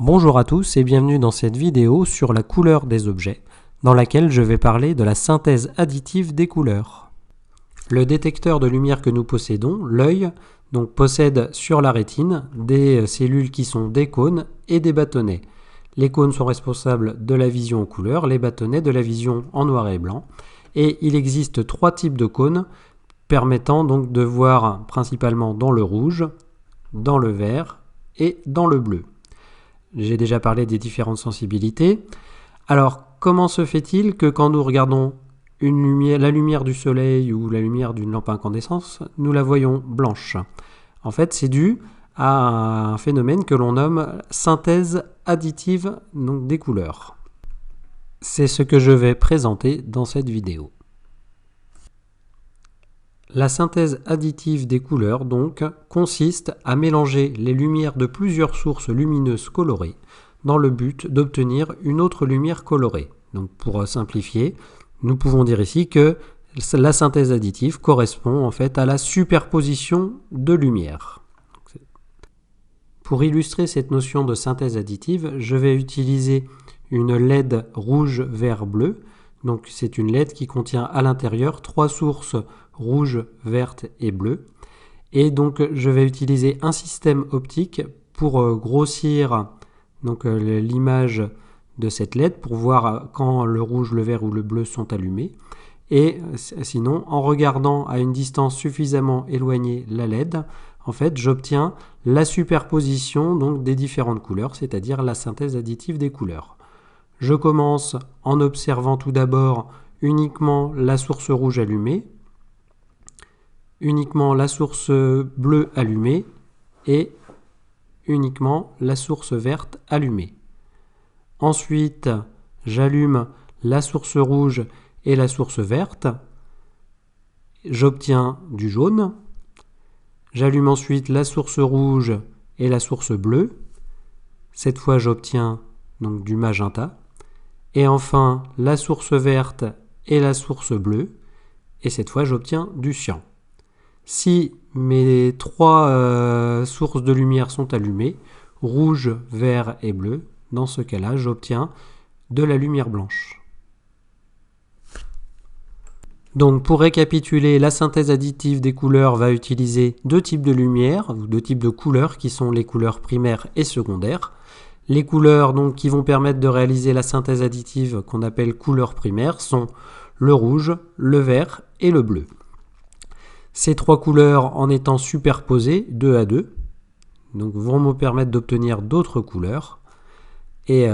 Bonjour à tous et bienvenue dans cette vidéo sur la couleur des objets, dans laquelle je vais parler de la synthèse additive des couleurs. Le détecteur de lumière que nous possédons, l'œil, possède sur la rétine des cellules qui sont des cônes et des bâtonnets. Les cônes sont responsables de la vision en couleur, les bâtonnets de la vision en noir et blanc. Et il existe trois types de cônes permettant donc de voir principalement dans le rouge, dans le vert et dans le bleu. J'ai déjà parlé des différentes sensibilités. Alors, comment se fait-il que quand nous regardons la lumière du soleil ou la lumière d'une lampe à incandescence, nous la voyons blanche? En fait, c'est dû à un phénomène que l'on nomme synthèse additive des couleurs. C'est ce que je vais présenter dans cette vidéo. La synthèse additive des couleurs, consiste à mélanger les lumières de plusieurs sources lumineuses colorées dans le but d'obtenir une autre lumière colorée. Donc, pour simplifier, nous pouvons dire ici que la synthèse additive correspond en fait à la superposition de lumière. Pour illustrer cette notion de synthèse additive, je vais utiliser une LED rouge, vert, bleu. Donc, c'est une LED qui contient à l'intérieur trois sources rouge, verte et bleue. Et donc je vais utiliser un système optique pour grossir l'image de cette LED pour voir quand le rouge, le vert ou le bleu sont allumés. Et sinon, en regardant à une distance suffisamment éloignée la LED, en fait, j'obtiens la superposition des différentes couleurs, c'est-à-dire la synthèse additive des couleurs. Je commence en observant tout d'abord uniquement la source rouge allumée, uniquement la source bleue allumée et uniquement la source verte allumée. Ensuite, j'allume la source rouge et la source verte. J'obtiens du jaune. J'allume ensuite la source rouge et la source bleue. Cette fois, j'obtiens du magenta. Et enfin, la source verte et la source bleue. Et cette fois, j'obtiens du cyan. Si mes trois sources de lumière sont allumées, rouge, vert et bleu, dans ce cas-là, j'obtiens de la lumière blanche. Donc, pour récapituler, la synthèse additive des couleurs va utiliser deux types de lumière, ou deux types de couleurs, qui sont les couleurs primaires et secondaires. Les couleurs qui vont permettre de réaliser la synthèse additive qu'on appelle couleurs primaires sont le rouge, le vert et le bleu. Ces trois couleurs, en étant superposées 2 à 2, vont me permettre d'obtenir d'autres couleurs. Et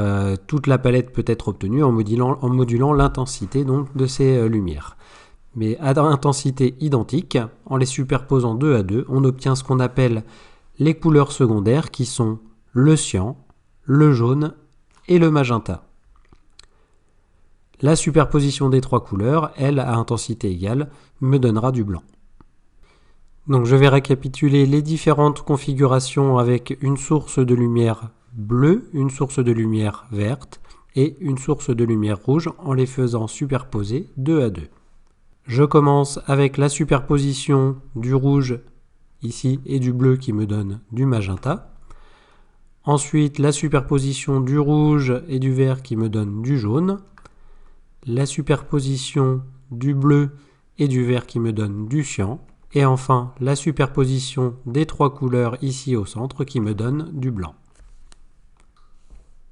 toute la palette peut être obtenue en modulant l'intensité de ces lumières. Mais à intensité identique, en les superposant 2 à 2, on obtient ce qu'on appelle les couleurs secondaires qui sont le cyan, le jaune et le magenta. La superposition des trois couleurs, elle, à intensité égale, me donnera du blanc. Donc je vais récapituler les différentes configurations avec une source de lumière bleue, une source de lumière verte et une source de lumière rouge en les faisant superposer 2 à 2. Je commence avec la superposition du rouge ici et du bleu qui me donne du magenta. Ensuite, la superposition du rouge et du vert qui me donne du jaune. La superposition du bleu et du vert qui me donne du cyan. Et enfin, la superposition des trois couleurs ici au centre qui me donne du blanc.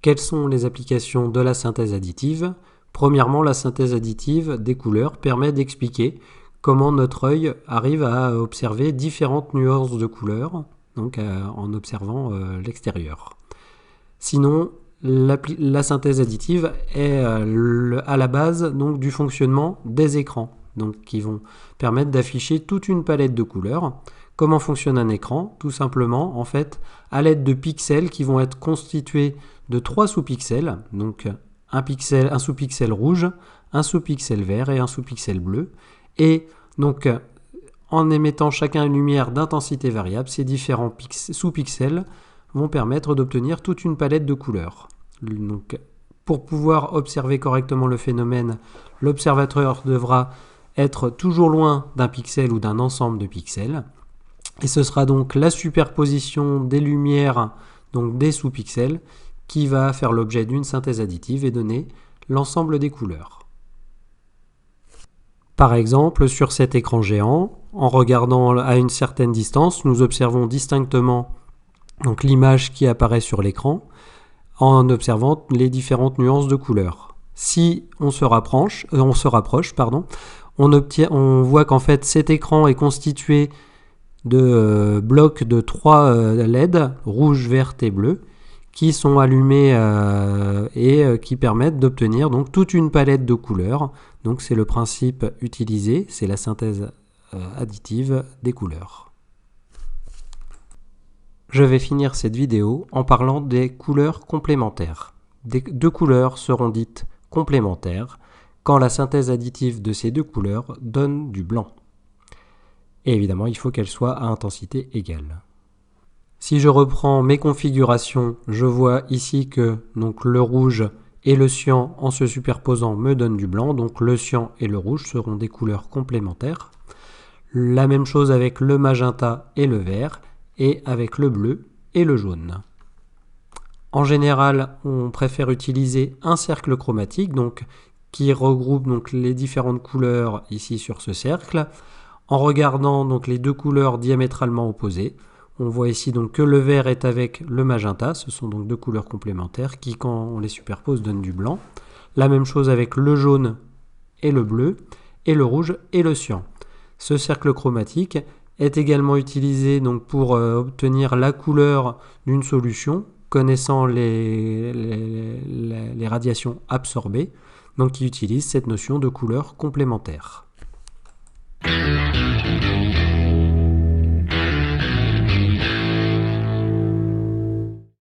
Quelles sont les applications de la synthèse additive ? Premièrement, la synthèse additive des couleurs permet d'expliquer comment notre œil arrive à observer différentes nuances de couleurs, en observant l'extérieur. Sinon, la synthèse additive est à la base du fonctionnement des écrans. Qui vont permettre d'afficher toute une palette de couleurs. Comment fonctionne un écran ? Tout simplement, en fait, à l'aide de pixels qui vont être constitués de 3 sous-pixels, un sous-pixel rouge, un sous-pixel vert et un sous-pixel bleu. Et en émettant chacun une lumière d'intensité variable, ces différents sous-pixels vont permettre d'obtenir toute une palette de couleurs. Pour pouvoir observer correctement le phénomène, l'observateur devra être toujours loin d'un pixel ou d'un ensemble de pixels. Et ce sera donc la superposition des lumières, des sous-pixels, qui va faire l'objet d'une synthèse additive et donner l'ensemble des couleurs. Par exemple, sur cet écran géant, en regardant à une certaine distance, nous observons distinctement donc l'image qui apparaît sur l'écran en observant les différentes nuances de couleurs. Si on se rapproche, on voit qu'en fait cet écran est constitué de blocs de 3 LED, rouge, vert et bleu, qui sont allumés et qui permettent d'obtenir donc toute une palette de couleurs. Donc c'est le principe utilisé, c'est la synthèse additive des couleurs. Je vais finir cette vidéo en parlant des couleurs complémentaires. Deux couleurs seront dites complémentaires quand la synthèse additive de ces deux couleurs donne du blanc. Et évidemment, il faut qu'elles soient à intensité égale. Si je reprends mes configurations, je vois ici que donc, le rouge et le cyan en se superposant me donnent du blanc. Donc le cyan et le rouge seront des couleurs complémentaires. La même chose avec le magenta et le vert et avec le bleu et le jaune. En général, on préfère utiliser un cercle chromatique qui regroupe donc, les différentes couleurs ici sur ce cercle. En regardant donc, les deux couleurs diamétralement opposées, on voit ici donc, que le vert est avec le magenta. Ce sont donc deux couleurs complémentaires qui, quand on les superpose, donnent du blanc. La même chose avec le jaune et le bleu, et le rouge et le cyan. Ce cercle chromatique est également utilisé donc, pour obtenir la couleur d'une solution, connaissant les radiations absorbées, donc qui utilise cette notion de couleur complémentaire.